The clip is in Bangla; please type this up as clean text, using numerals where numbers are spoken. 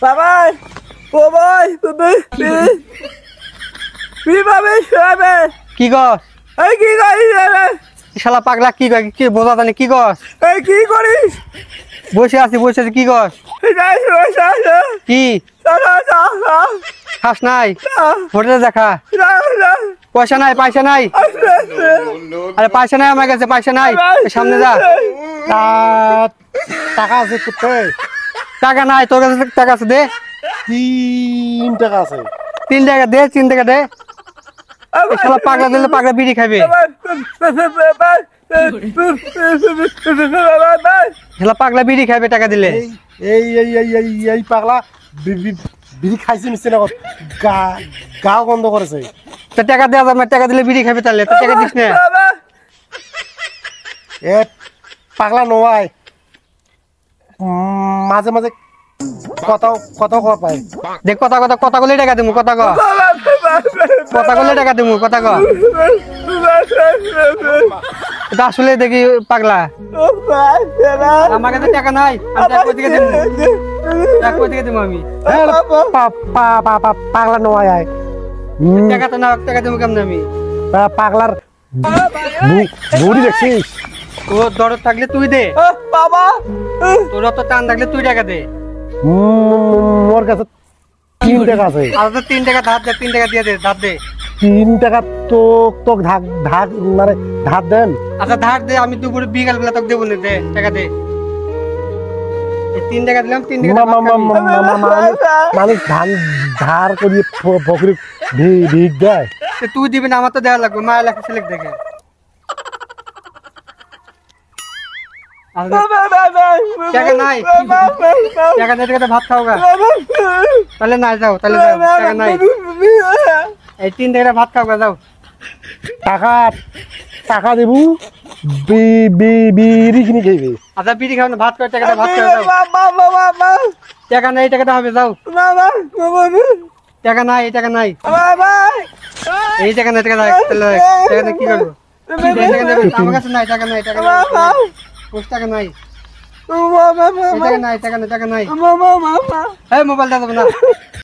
বাবা ও ভাই বিভাবে শোবে কি গস এই কি করিস রে শালা পাগলা কি কয় কি বোঝা জানি কি গস এই কি করিস বসে আছি কি গস যাই বসে আছে কি চলো খাস নাই হোটেলে দেখা পয়সা নাই আরে পয়সা নাই আমার কাছে পয়সা নাই সামনে যা টাকা আছে তোতে টাকা নাই তোর কাছে টাকা আছে দে 3 টাকা আছে 3 টাকা দে 3 টাকা দে এই শালা পাগলা দিলে পাগলা বিড়ি খাবে শালা পাগলা বিড়ি খাবে টাকা দিলে এই পাগলা বিড়ি খাইছে মিছে না গাও বন্ধ করেছে তো টাকা দেওয়া যাবে টাকা দিলে বিড়ি খাবে তাহলে তো টাকা দিস না এ পাগলা নয় মাঝে মাঝে কথাও কওয়া পায় দেখ কথা বলে টাকা দিমু কথা বলে টাকা দিমু কথা ক এটা আসলে দেখি পাগলা আমার কাছে টাকা নাই আমি টাকা কই থেকে দিমু আমি পাগলা নয় টাকা তো না টাকা দিমু কেমনে আমি পাগলার বুড়ি দেখছিস ও দরদ থাকলে তুই দে বাবা তোর তো টান থাকলে তুই টাকা দে মোর কাছে 3 টাকা আছে আর তো 3 টাকা ধার দে 3 টাকা দিয়ে দে ধার দে 3 টাকা তো ধার মানে ধার দেন আচ্ছা ধার দে আমি দুপুরে বিকাল বেলা তোকে দেবো না দে টাকা দে এই 3 টাকা দিলাম 3 টাকা মানুষ ধার করিয়ে ফকরি ভিক দেয় তুই দিবি না আমার তো দেওয়া লাগবে মায়ের লেখা ছেলে দেখে টাকা নাই টাকা ভাত খাও গা তাহলে না যাও তাহলে টাকা নাই এই 3 টাকা ভাত খাও গা যাও টাকা দেবু বিড়ি কিনে খাইবে আচ্ছা বিড়ি খাও না ভাত খাও টাকাটা ভাত খাও যাও টাকা নাই টাকাটা হবে যাও টাকা নাই টাকা নাই এই টাকা নাই টাকা নাই তাহলে টাকা কি করবো আমার কাছে নাই টাকা নাই টাকা নাই 5 টাকা নাই টাকা নাই টাকা নাই এই মোবাইলটা দেবো না